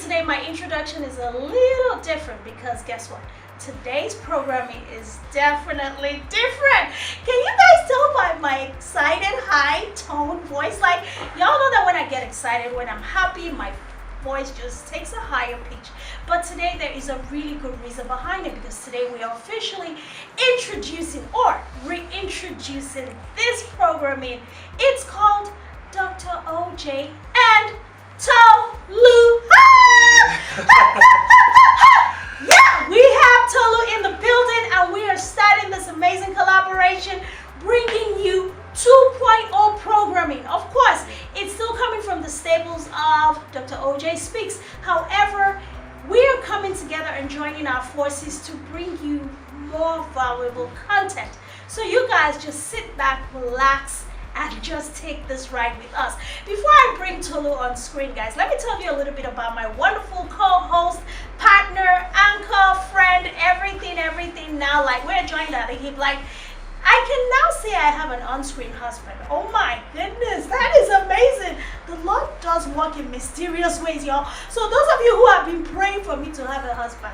today my introduction is a little different because guess what? Today's programming is definitely different. Can you guys tell by my excited high tone voice? Like, y'all know that when I get excited, when I'm happy, my voice just takes a higher pitch. But today there is a really good reason behind it, because today we are officially introducing or reintroducing this programming. It's called Dr. OJ and Tolu. Yeah, we have Tolu in the building and we are starting this amazing collaboration, bringing you 2.0 programming. Of course, it's still coming from the staples of Dr. OJ Speaks. However, we are coming together and joining our forces to bring you more valuable content. So you guys just sit back, relax, and just take this ride with us. Before I bring Tolu on screen, guys, let me tell you a little bit about my wonderful co-host, partner, anchor, friend, everything now. Like, we're joined at the hip. Like, I can now say I have an on-screen husband. Oh my goodness, that is amazing. The Lord does work in mysterious ways, y'all. So those of you who have been praying for me to have a husband,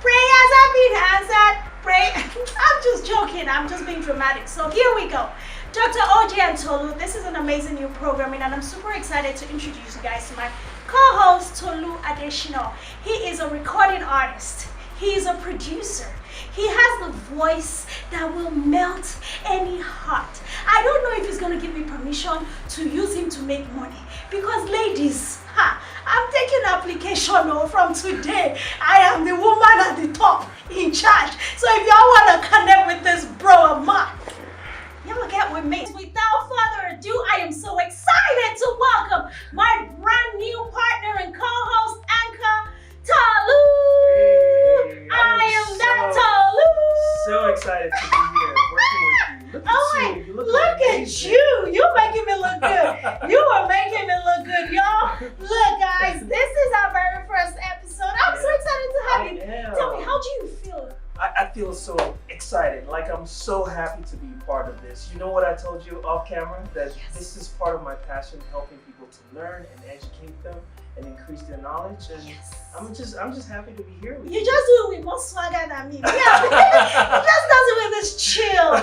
prayers have been answered. Pray. I'm just joking. I'm just being dramatic. So here we go. Dr. OJ and Tolu, this is an amazing new programming, and I'm super excited to introduce you guys to my co-host, Tolu Adeshino. He is a recording artist. He is a producer. He has the voice that will melt any heart. I don't know if he's going to give me permission to use him to make money, because ladies, I'm taking application from today. I am the woman at the top in charge. So if y'all want to connect with this bro of mine, y'all get with me. Without further ado, I am so excited to welcome my brand new partner and co-host, anchor, Tolu. Hey, I am that Tolu. So excited to be here working with you. Look at you. You look at you. You're making me look good. You are making me look good, y'all. Look, guys, this is our very first episode. I'm so excited to have you. Tell me, how do you feel? I feel so excited. Like, I'm so happy to be part of this. You know what I told you off camera? That this is part of my passion, helping people to learn and educate them and increase their knowledge. And I'm just happy to be here with you. You just do it with more swagger than me. Yeah, he just does it with this chill.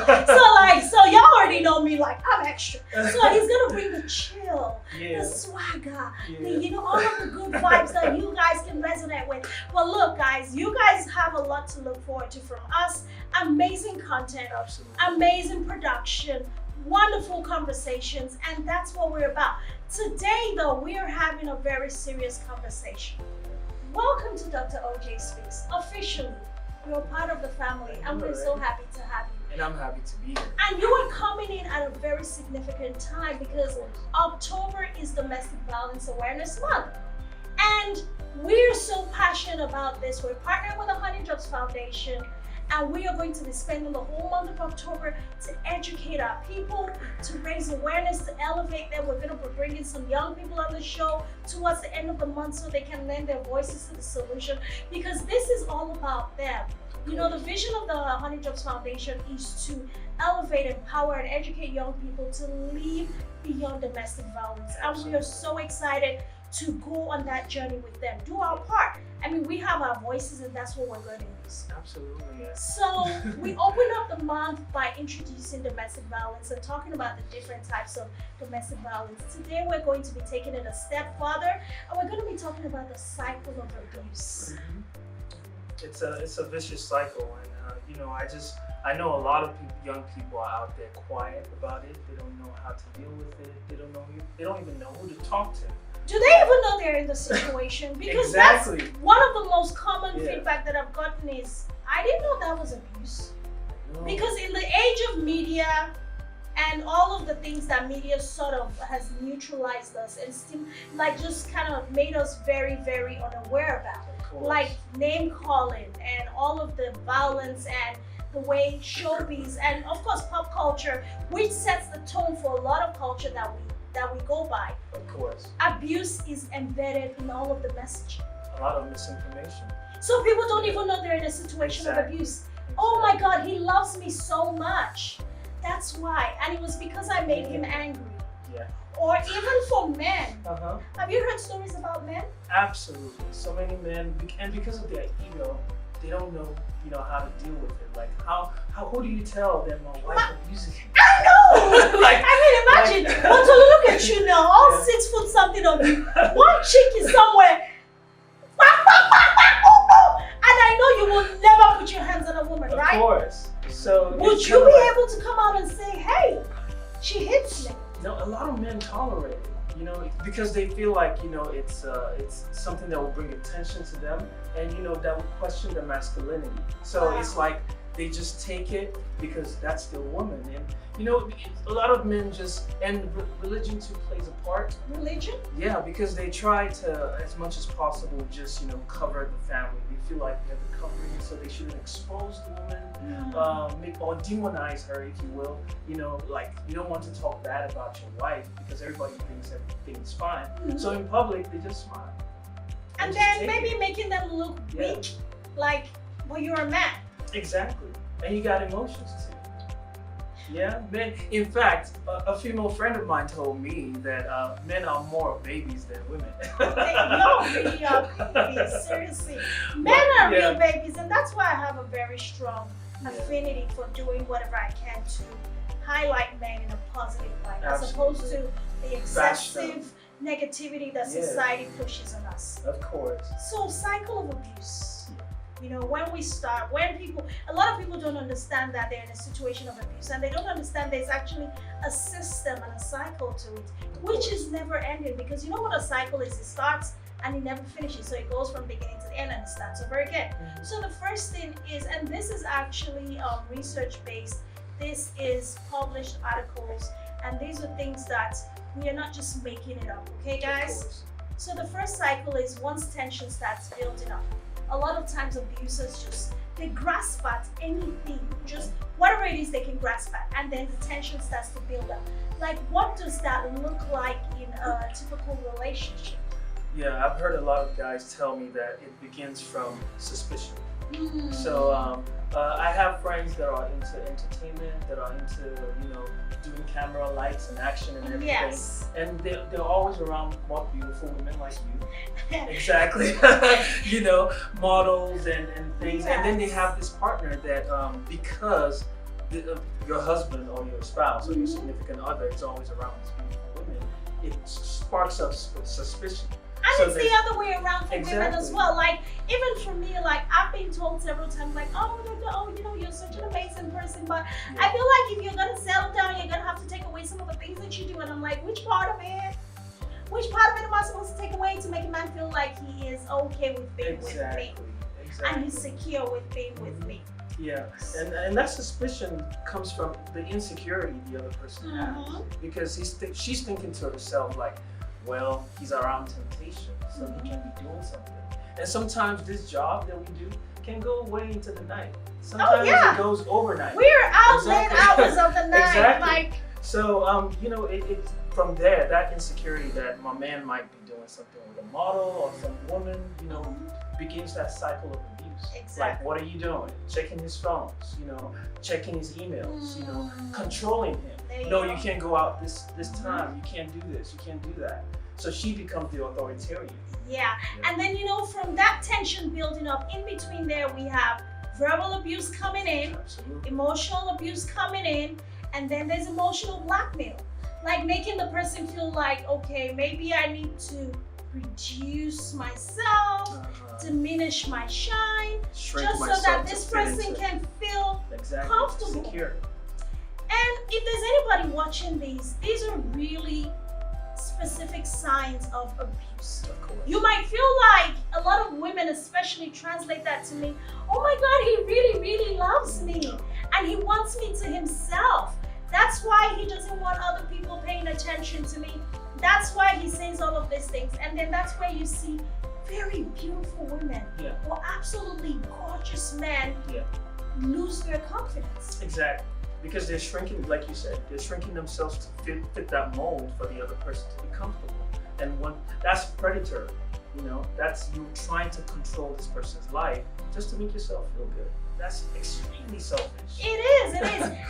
So y'all already know me, like, I'm extra. So he's gonna bring the chill, the swagger, all of the good vibes that you guys can resonate with. Well, look, guys, you guys have a lot to look forward to from us. Amazing content, absolutely, amazing production, wonderful conversations, and that's what we're about. Today, though, we are having a very serious conversation. Welcome to Dr. OJ Speaks. Officially, you're part of the family, and we're so happy to have you. And I'm happy to be here. And you are coming in at a very significant time, because October is Domestic Violence Awareness Month. And we're so passionate about this. We're partnering with the Honey Drops Foundation, and we are going to be spending the whole month of October to educate our people, to raise awareness, to elevate them. We're going to be bringing some young people on the show towards the end of the month so they can lend their voices to the solution, because this is all about them. You know, the vision of the Honey Drops Foundation is to elevate, empower, and educate young people to live beyond domestic violence. And we are so excited to go on that journey with them, do our part. I mean, we have our voices, and that's what we're going to use. Absolutely, yes. So we open up the month by introducing domestic violence and talking about the different types of domestic violence. Today, we're going to be taking it a step further, and we're going to be talking about the cycle of abuse. It's a vicious cycle, and I know a lot of young people are out there quiet about it. They don't know how to deal with it. They don't even know who to talk to. Do they even know they're in the situation? Because that's one of the most common feedback that I've gotten is, I didn't know that was abuse. No. Because in the age of media and all of the things that media sort of has neutralized us and just kind of made us very, very unaware about, like name calling and all of the violence and the way showbiz and of course pop culture, which sets the tone for a lot of culture that we go by. Of course. Abuse is embedded in all of the messaging. A lot of misinformation. So people don't even know they're in a situation of abuse. Oh my God, he loves me so much. That's why. And it was because I made him angry. Yeah. Or even for men. Uh-huh. Have you heard stories about men? Absolutely. So many men, and because of their ego, they don't know, how to deal with it. Like, who do you tell that my wife abuses you? I know! Like, imagine, but to look at you now, all 6 foot something of you, one chick is somewhere, and I know you will never put your hands on a woman, right? Of course. So would you be able to come out and say, hey, she hits me? A lot of men tolerate it, because they feel like, it's something that will bring attention to them, and that will question their masculinity. So Wow. it's like they just take it because that's their woman. And a lot of men and religion too plays a part. Religion? Yeah, because they try to, as much as possible, just cover the family. They feel like they're the covering, so they shouldn't expose the woman, or demonize her, if you will. Like, you don't want to talk bad about your wife because everybody thinks everything's fine. Mm-hmm. So in public, they just smile. And just then take maybe it. making them look weak, like, well, you're a man. Exactly, and you got emotions too. Yeah, men. In fact, a female friend of mine told me that men are more babies than women. No, really are babies, seriously. Men are real babies, and that's why I have a very strong affinity for doing whatever I can to highlight men in a positive light, as opposed to the excessive negativity that society pushes on us. Of course. So, cycle of abuse. When we start, a lot of people don't understand that they're in a situation of abuse, and they don't understand there's actually a system and a cycle to it, which is never ending, because you know what a cycle is? It starts and it never finishes. So it goes from beginning to the end and it starts over again. Mm-hmm. So the first thing is, and this is actually research based, this is published articles, and these are things that we are not just making it up, okay guys? So the first cycle is once tension starts building up. A lot of times abusers they grasp at anything, just whatever it is they can grasp at, and then the tension starts to build up. Like, what does that look like in a typical relationship? Yeah, I've heard a lot of guys tell me that it begins from suspicion. So I have friends that are into entertainment, that are into doing camera lights and action and everything. Yes. And they're always around more beautiful women like you. Exactly. Models and things. Yes. And then they have this partner that because your husband or your spouse or your significant other is always around these beautiful women, it sparks up suspicion. And it's the other way around for women as well. Like, even for me, like, I've been told several times, like, oh, you're such an amazing person, but I feel like if you're gonna settle down, you're gonna have to take away some of the things that you do. And I'm like, which part of it am I supposed to take away to make a man feel like he is okay with being with me? Exactly. And he's secure with being with me. Yeah, and that suspicion comes from the insecurity the other person has, because she's thinking to herself, like, well, he's around temptation, so he can be doing something. And sometimes this job that we do can go away into the night. Sometimes it goes overnight. We're out late hours of the night. Exactly. So, it's from there, that insecurity that my man might be doing something with a model or some woman, begins that cycle of abuse. Exactly. Like, what are you doing? Checking his phones, checking his emails, controlling him. No, you can't go out this time. You can't do this. You can't do that. So she becomes the authoritarian. Yeah. And then, from that tension building up, in between there, we have verbal abuse coming in, emotional abuse coming in, and then there's emotional blackmail. Like making the person feel like, okay, maybe I need to reduce myself, diminish my shine, shrink just so that this person can feel comfortable. Secure. And if there's anybody watching these are really specific signs of abuse. Of course. You might feel like a lot of women especially translate that to me, oh my God, he really, really loves me and he wants me to himself. That's why he doesn't want other people paying attention to me. That's why he says all of these things. And then that's where you see very beautiful women or absolutely gorgeous men lose their confidence. Exactly. Because they're shrinking, like you said, they're shrinking themselves to fit that mold for the other person to be comfortable. And that's predatory. You know, that's you trying to control this person's life just to make yourself feel good. That's extremely selfish. It is.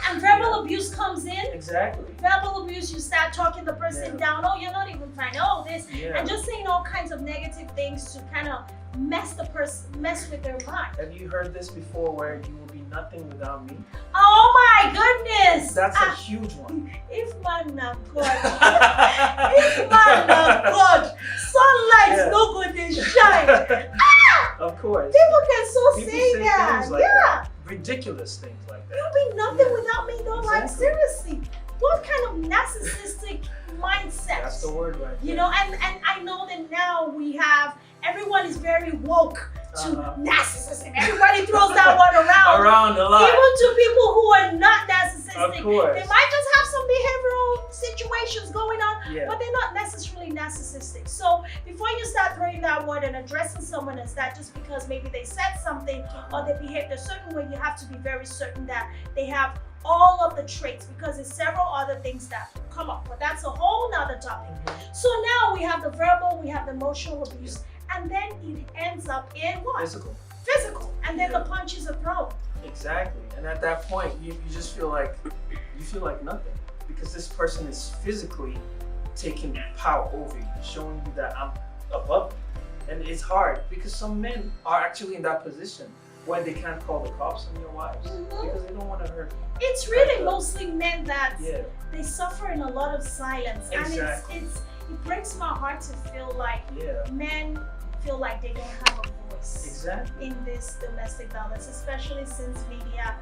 And verbal abuse comes in. Exactly. Verbal abuse, you start talking the person down. Oh, you're not even fine. Oh, this. Yeah. And just saying all kinds of negative things to kind of mess with their mind. Have you heard this before where you will be nothing without me? Oh my goodness. That's a huge one. If man not God. If man not God. Sunlight's no good, they shine. Of course. People can People say that. things like that. Ridiculous things like that. You'll be nothing without me, though. Like, seriously. What kind of narcissistic mindset? That's the word right there. You know, and I know that now everyone is very woke to narcissism. Everybody throws that word around a lot. Even to people who are not narcissistic. Of course. They might just have some behavioral situations going on, Yeah. but they're not necessarily narcissistic. So before you start throwing that word and addressing someone as that just because maybe they said something or they behaved a certain way, you have to be very certain that they have all of the traits, because there's several other things that come up, but that's a whole nother topic. So now we have the verbal, we have the emotional abuse, and then it ends up in what? Physical. And then the punches are thrown. Exactly. And at that point, you just feel like nothing, because this person is physically taking power over you, showing you that I'm above you. And it's hard because some men are actually in that position where they can't call the cops on your wives because they don't want to hurt you. It's really mostly men that Yeah. they suffer in a lot of silence. Exactly. And it breaks my heart to feel like men feel like they don't have a voice Exactly. in this domestic violence, especially since media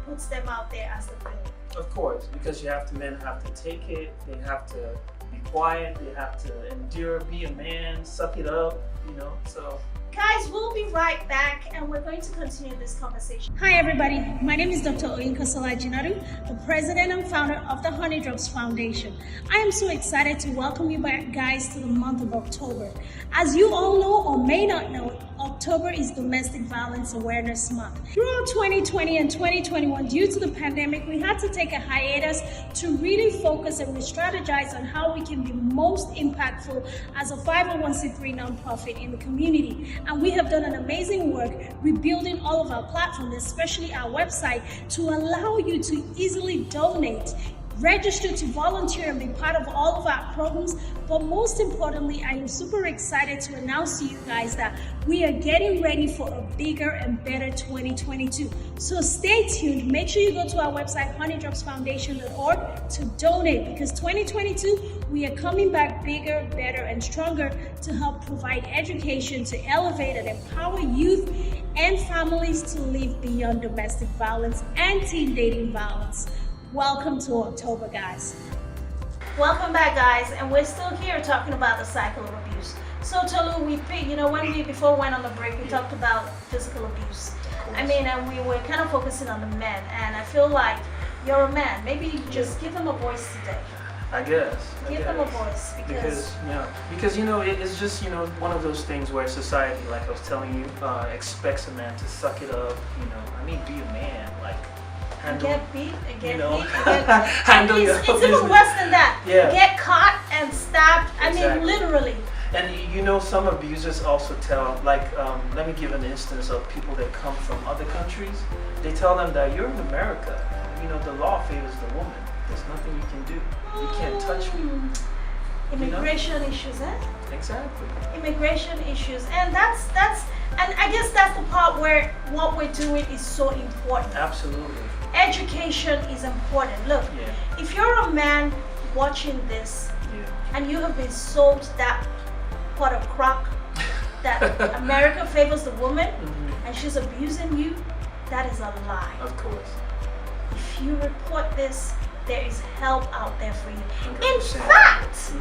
puts them out there as the villain. Of course, because men have to take it, they have to be quiet, they have to endure, be a man, suck it up, you know, so. Guys, we'll be right back and we're going to continue this conversation. Hi everybody, my name is Dr. Oyinka Jinadu, the president and founder of the Honey Drops Foundation. I am so excited to welcome you back, guys, to the month of October. As you all know or may not know, October is Domestic Violence Awareness Month. Throughout 2020 and 2021, due to the pandemic, we had to take a hiatus to really focus and re-strategize on how we can be most impactful as a 501c3 nonprofit in the community. And we have done an amazing work rebuilding all of our platforms, especially our website, to allow you to easily donate, register to volunteer and be part of all of our programs. But most importantly, I am super excited to announce to you guys that we are getting ready for a bigger and better 2022. So stay tuned. Make sure you go to our website, honeydropsfoundation.org, to donate, because 2022, we are coming back bigger, better, and stronger to help provide education to elevate and empower youth and families to live beyond domestic violence and teen dating violence. Welcome to October, guys. Welcome back, guys, and we're still here talking about the cycle of abuse. So Tolu, before we went on the break, we talked about physical abuse. I mean, and we were kind of focusing on the men, and I feel like you're a man. Maybe you just give them a voice today. I guess. Give them a voice because it's just one of those things where society, like I was telling you, expects a man to suck it up. Be a man, like. Get beat, Handle your it's even worse than that. Yeah. Get caught and stabbed. Exactly. I mean, literally. And some abusers also tell, let me give an instance of people that come from other countries. They tell them that you're in America. The law favors the woman. There's nothing you can do. You can't touch me. Immigration issues, eh? Exactly. Immigration issues, and and I guess that's the part where what we're doing is so important. Absolutely. Education is important. Look, if you're a man watching this and you have been sold that pot of crock that America favors the woman and she's abusing you, that is a lie. Of course. If you report this, there is help out there for you. 100%. In fact,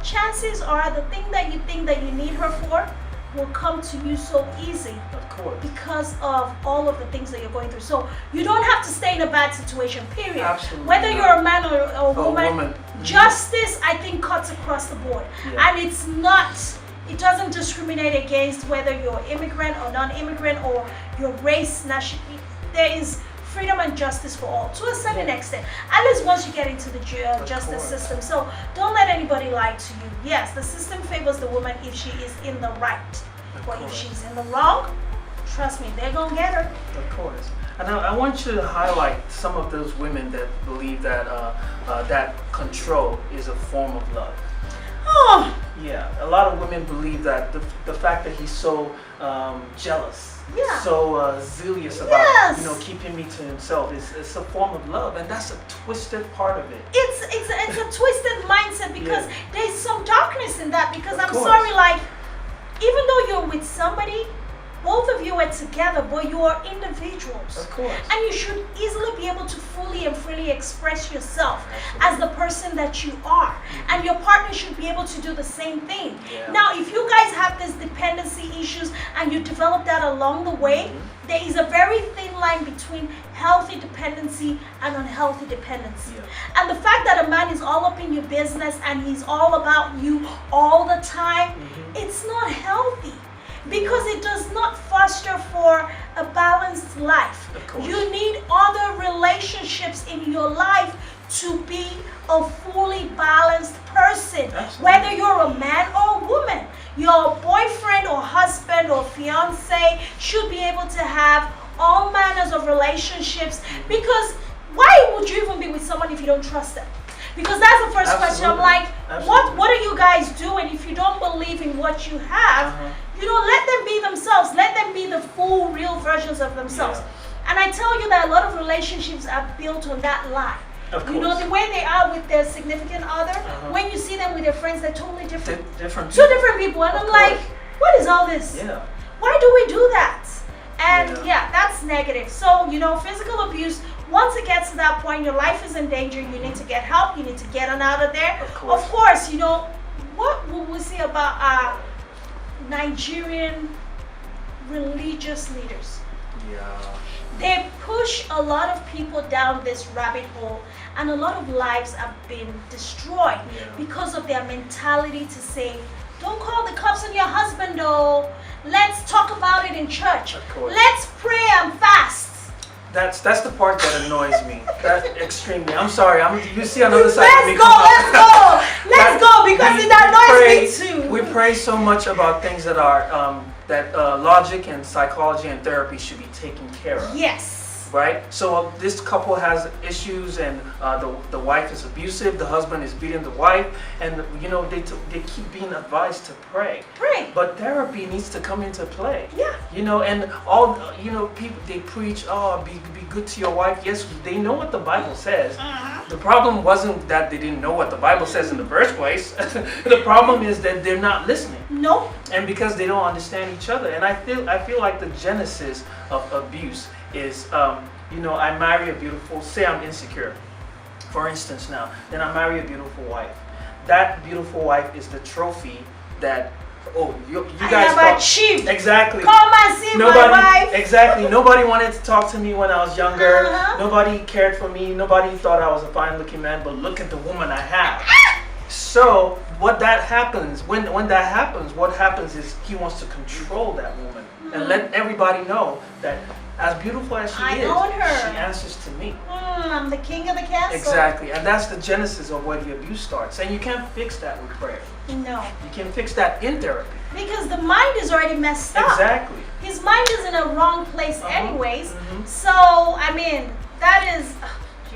chances are the thing that you think that you need her for will come to you so easy. Of course. Because of all of the things that you're going through. So you don't have to stay in a bad situation, period. Absolutely. Whether you're a man or a woman, justice, I think, cuts across the board. And it doesn't discriminate against whether you're immigrant or non-immigrant or your race, nationality. There is freedom and justice for all to a certain Yeah. extent. At least once you get into the justice course. system. So don't let anybody lie to you. Yes, the system favors the woman if she is in the right. But if course. she's in the wrong, trust me, they're gonna get her. Of course. And I want you to highlight some of those women that believe that that control is a form of love. Oh, Yeah, a lot of women believe that the fact that he's so jealous, Yeah. so zealous about Yes. keeping me to himself is a form of love, and that's a twisted part of it. it's a twisted mindset because Yeah. there's some darkness in that. Because Of I'm course. sorry, like even though you're with somebody, both of you are together, but you are individuals. Of course. And you should easily be able to fully and freely express yourself as the person that you are. And your partner should be able to do the same thing. Yeah. Now, if you guys have these dependency issues and you develop that along the way, there is a very thin line between healthy dependency and unhealthy dependency. Yeah. And the fact that a man is all up in your business and he's all about you all the time, it's not healthy. Because it does not foster for a balanced life. Of course. You need other relationships in your life to be a fully balanced person. Absolutely. Whether you're a man or a woman, your boyfriend or husband or fiance should be able to have all manners of relationships. Because why would you even be with someone if you don't trust them? Because that's the first question. I'm Absolutely. like, Absolutely. what are you guys doing if you don't believe in what you have? Let them be themselves. Let them be the full, real versions of themselves. Yeah. And I tell you that a lot of relationships are built on that lie. Of You know, course. the way they are with their significant other, when you see them with their friends, they're totally different. Different. Two different people. And Of I'm like, course. what is all this? Yeah. Why do we do that? And Yeah. yeah, that's negative. So, physical abuse, once it gets to that point, your life is in danger. You need to get help. You need to get on out of there. Of course. What will we say about our Nigerian religious leaders? Yeah. They push a lot of people down this rabbit hole, and a lot of lives have been destroyed Yeah. because of their mentality to say, don't call the cops on your husband, though. Let's talk about it in church. Of course. Let's pray and fast. That's the part that annoys me. That's extremely. I'm sorry. You see another side of me Let's go, come let's out. go. Let's go, because it annoys me too. We pray so much about things that are that logic and psychology and therapy should be taken care of. Yes. Right? So this couple has issues, and the wife is abusive, the husband is beating the wife, and they keep being advised to pray. Pray. But therapy needs to come into play. Yeah. And all people, they preach, be good to your wife. Yes, they know what the Bible says. The problem wasn't that they didn't know what the Bible says in the first place. The problem is that they're not listening. Nope. And because they don't understand each other. And I feel like the genesis of abuse is, I marry a beautiful, say I'm insecure, for instance now, then I marry a beautiful wife. That beautiful wife is the trophy that, you I guys have achieved. Exactly. Come and see my wife. Exactly. Nobody wanted to talk to me when I was younger. Uh-huh. Nobody cared for me. Nobody thought I was a fine looking man, but look at the woman I have. So when that happens, what happens is he wants to control that woman and let everybody know that as beautiful as she I is, own her. she answers to me. I'm the king of the castle. Exactly. And that's the genesis of where the abuse starts. And you can't fix that with prayer. No. You can fix that in therapy. Because the mind is already messed up. Exactly. His mind is in a wrong place anyways. Mhm. So, that is,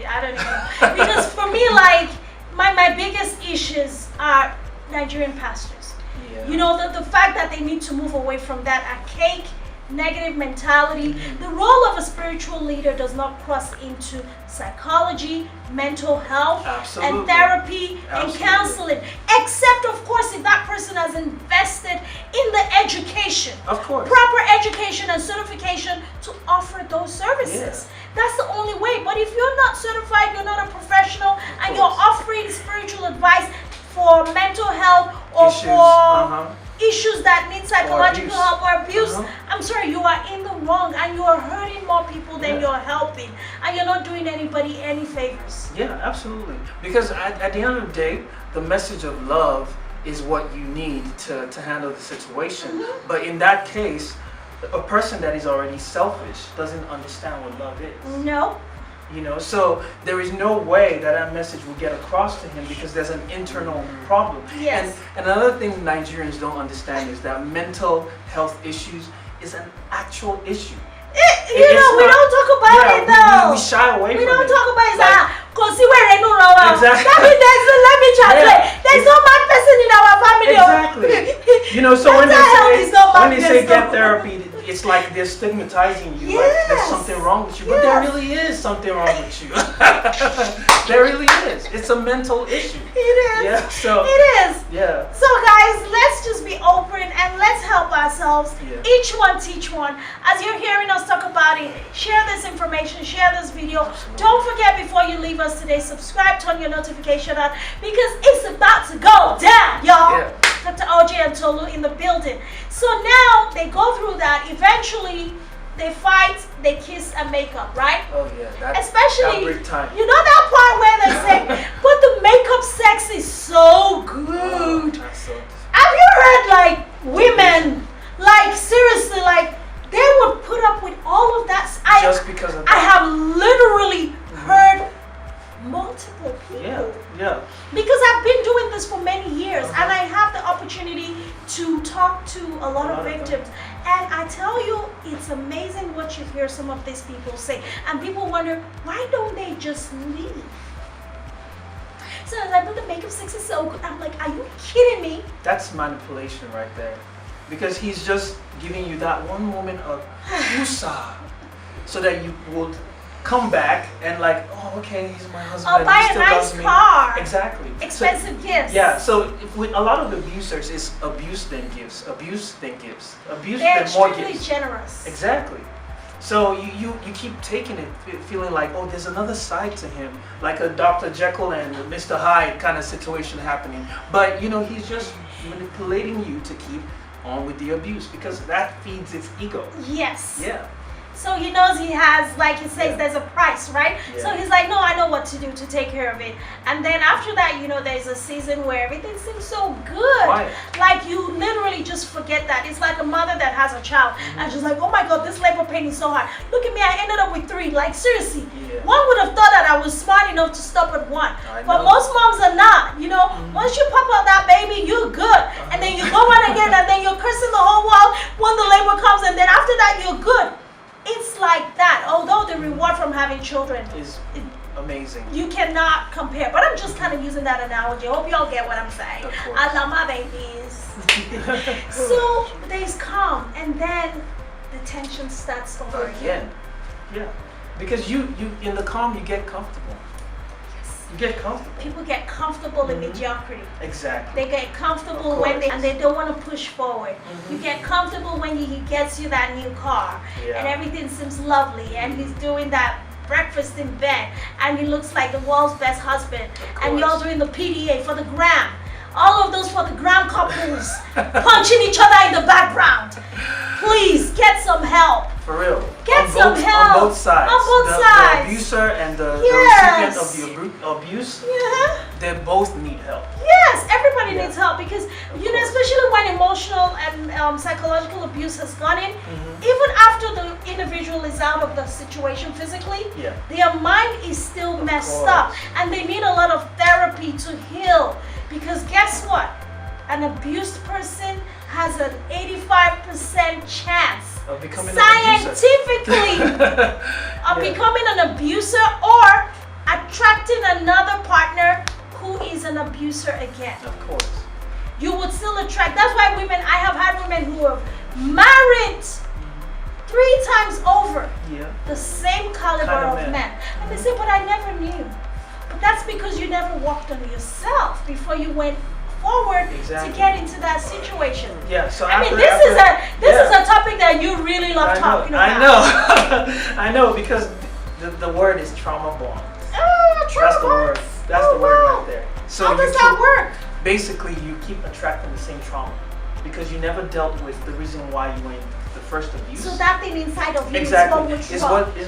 I don't know. Because for me, like, my biggest issues are Nigerian pastors. Yeah. The fact that they need to move away from that archaic, negative mentality. The role of a spiritual leader does not cross into psychology, mental health, Absolutely. and therapy and Absolutely. counseling. Except, of course, if that person has invested in the education. Of course. Proper education and certification to offer those services. That's the only way. But if you're not certified, you're not a professional, and you're offering spiritual advice for mental health or Issues, for issues that need psychological abuse. help or abuse, Uh-huh. I'm sorry, you are in the wrong, and you are hurting more people than you're helping, and you're not doing anybody any favors. Yeah, absolutely. Because at the end of the day, the message of love is what you need to handle the situation. But in that case, a person that is already selfish doesn't understand what love is. No. You know, so there is no way that message will get across to him because there's an internal problem. Yes. And another thing Nigerians don't understand is that mental health issues is an actual issue. We don't talk about it though. We shy away from it. We don't talk about it. Exactly. That means let me translate. There's no mad person in our family. Exactly. You know, so when they say get therapy, it's like they're stigmatizing you. Yes. Like there's something wrong with you. But there really is something wrong with you. There really is. It's a mental issue. It is. Yeah. So it is. Yeah. So guys, let's just be open and let's help ourselves. Yeah. Each one teach one. As you're hearing us talk about it, share this information, share this video. Absolutely. Don't forget before you leave us today, subscribe, turn your notification on because it's about to go down, y'all. Yeah. Dr. OJ and Tolu in the building. So now they go through that. Eventually, they fight, they kiss and make up, right? Oh yeah. Especially, that break time. you know that part where they say, but the makeup sex is so good. That's so Have you heard like women, like seriously, like they would put up with all of that? just because of I that. have literally heard multiple people. Yeah. Because I've been doing this for many years and I have the opportunity to talk to a lot of victims. And I tell you, it's amazing what you hear some of these people say. And people wonder, why don't they just leave? So I was like, but the makeup sex is so good. I'm like, are you kidding me? That's manipulation right there. Because he's just giving you that one moment of wusa so that you would come back and like, oh, okay, he's my husband. I'll buy he a still nice loves me. car. Exactly. Expensive gifts. Yeah, so with a lot of abusers, it's abuse then gives. Abuse then gives. Abuse They're then more extremely gives. generous. Exactly. So you keep taking it, feeling like, oh, there's another side to him, like a Dr. Jekyll and Mr. Hyde kind of situation happening. But you know, he's just manipulating you to keep on with the abuse because that feeds its ego. Yes. Yeah. So he knows he has, like he says, there's a price, right? Yeah. So he's like, no, I know what to do to take care of it. And then after that, you know, there's a season where everything seems so good. Right. Like you literally just forget that. It's like a mother that has a child and she's like, oh my God, this labor pain is so hard. Look at me, I ended up with 3. Like seriously, one would have thought that I was smart enough to stop at 1. But most moms are not, you know. Once you pop out that baby, you're good. And then you go on again and then you're cursing the whole world when the labor comes and then after that, you're good. It's like that. Although the reward from having children is amazing. You cannot compare. But I'm just kind of using that analogy. I hope y'all get what I'm saying. Of course. I love my babies. So days come and then the tension starts over again. Yeah. Because you in the calm you get comfortable. You get comfortable. People get comfortable in mediocrity. Exactly. They get comfortable when they don't want to push forward. You get comfortable when he gets you that new car and everything seems lovely and he's doing that breakfast in bed and he looks like the world's best husband and you're doing the PDA for the gram. All of those for the gram couples punching each other in the background. Please get some help. For real. Get some help. On both sides. On both sides. The abuser and the recipient of the abuse, they both need help. Yes, everybody needs help because, you know, especially when emotional and psychological abuse has gone in, even after the individual is out of the situation physically, their mind is still messed up and they need a lot of therapy to heal. Because guess what? An abused person has an 85% chance of becoming scientifically of becoming an abuser or attracting another partner who is an abuser again. Of course. You would still attract. That's why women, I have had women who have married 3 times over the same caliber of men. And they say, but I never knew. But that's because you never worked on yourself before you went forward to get into that situation. Yeah, so I mean, this is a topic that you really love talking about. I know. I know because the word is trauma bond. Trauma That's the word. That's the word right there. So how does that work? Basically, you keep attracting the same trauma because you never dealt with the reason why you went the first abuse. So that thing inside of you is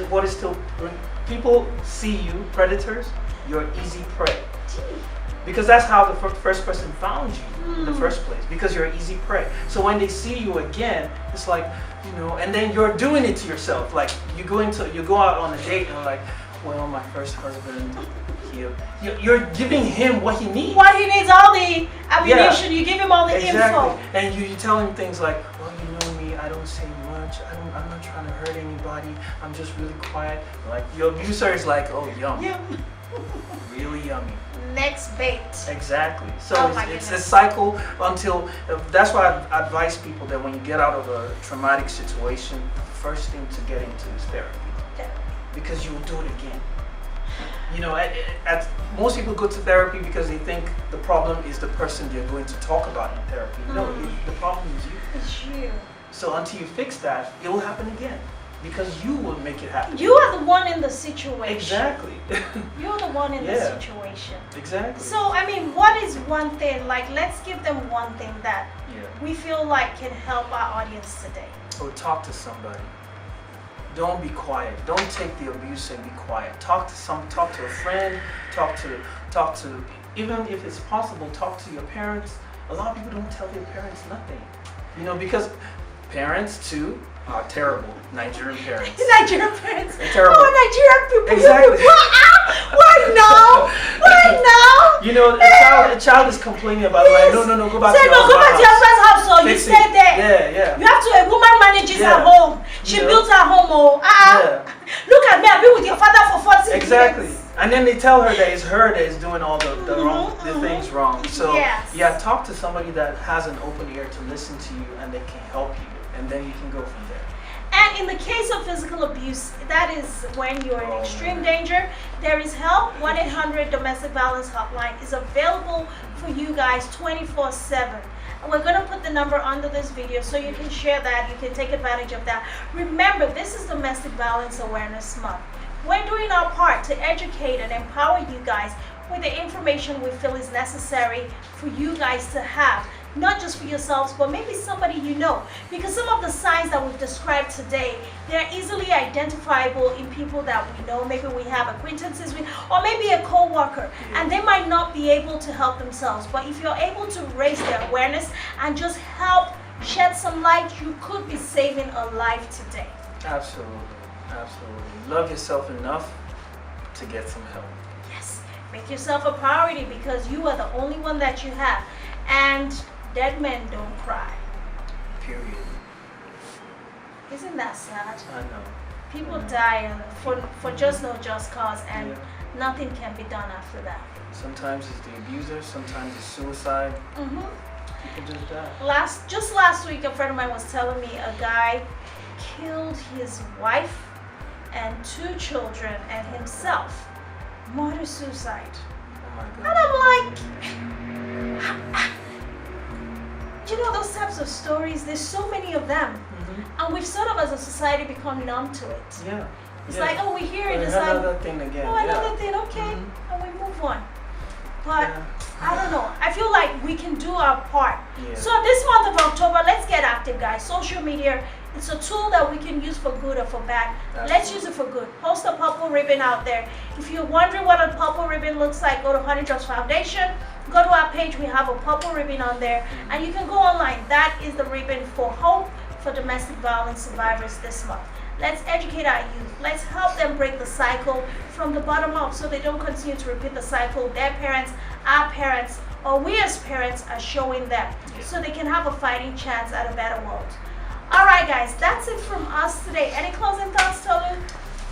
what is still when people see you predators, you're easy prey. Because that's how the first person found you in the first place, because you're an easy prey. So when they see you again, it's like, you know, and then you're doing it to yourself. Like you go out on a date and like, well, my first husband, you're giving him what he needs. What he needs, all the ammunition, you give him all the exactly. info. And you tell him things like, well, you know me, I don't say much, I'm not trying to hurt anybody, I'm just really quiet. Like your abuser is like, oh, yum. Really yummy. Next bait. Exactly. So it's a goodness. cycle until, that's why I advise people that when you get out of a traumatic situation, the first thing to get into is therapy. Because you will do it again. You know, most people go to therapy because they think the problem is the person they're going to talk about in therapy. No, the problem is you. It's you. So until you fix that, it will happen again. Because you will make it happen. You are the one in the situation. Exactly. You're the one in the situation. Exactly. So, I mean, what is one thing, like, let's give them one thing that we feel like can help our audience today. Or talk to somebody. Don't be quiet. Don't take the abuse and be quiet. Talk to a friend, talk to, even if it's possible, talk to your parents. A lot of people don't tell their parents nothing. You know, because parents too are terrible. Nigerian parents. Nigerian parents. They're terrible. Oh, Nigerian people. Exactly. Why now? Why now? You know, a child is complaining about like, no, go back to your go back to your husband's house, so you Fix stay it. there. Yeah. You have to, a woman manages her home. She built her home, Look at me, I've been with your father for 40 years. Exactly. And then they tell her that it's her that is doing all the things wrong. So talk to somebody that has an open ear to listen to you and they can help you. And then you can go from there. And in the case of physical abuse, that is when you're in extreme danger. There is help. 1-800 Domestic Violence Hotline is available for you guys 24/7. And we're going to put the number under this video so you can share that. You can take advantage of that. Remember, this is Domestic Violence Awareness Month. We're doing our part to educate and empower you guys with the information we feel is necessary for you guys to have. Not just for yourselves, but maybe somebody you know. Because some of the signs that we've described today, they're easily identifiable in people that we know. Maybe we have acquaintances with, or maybe a co-worker, and they might not be able to help themselves. But if you're able to raise their awareness and just help shed some light, you could be saving a life today. Absolutely. Love yourself enough to get some help. Yes. Make yourself a priority because you are the only one that you have. And dead men don't cry. Period. Isn't that sad? I know. People die for just no just cause, and nothing can be done after that. Sometimes it's the abuser, sometimes it's suicide. People just die. Just last week, a friend of mine was telling me a guy killed his wife and 2 children and himself. Murder-suicide. Oh my God. And I'm like, you know, those types of stories, there's so many of them. And we've sort of, as a society, become numb to it. Yeah. It's like, oh, we hear it. It's another like, thing again. oh, another thing, okay. And we move on. But I don't know. I feel like we can do our part. So this month of October, let's get active, guys. Social media, it's a tool that we can use for good or for bad. Let's use it for good. Post a purple ribbon out there. If you're wondering what a purple ribbon looks like, go to Honey Drops Foundation. Go to our page. We have a purple ribbon on there. And you can go online. That is the ribbon for hope for domestic violence survivors this month. Let's educate our youth. Let's help them break the cycle from the bottom up so they don't continue to repeat the cycle. Their parents, our parents, or we as parents are showing them so they can have a fighting chance at a better world. All right, guys, that's it from us today. Any closing thoughts, Tolu?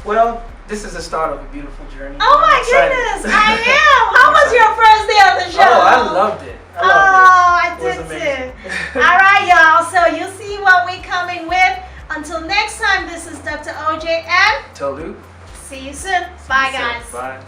Well, this is the start of a beautiful journey. Oh my goodness, I am. How was your first day on the show? Oh, I loved it. I did too. All right, y'all. So you'll see what we're coming with. Until next time, this is Dr. OJ and Tolu. see you soon. Bye, guys. Bye.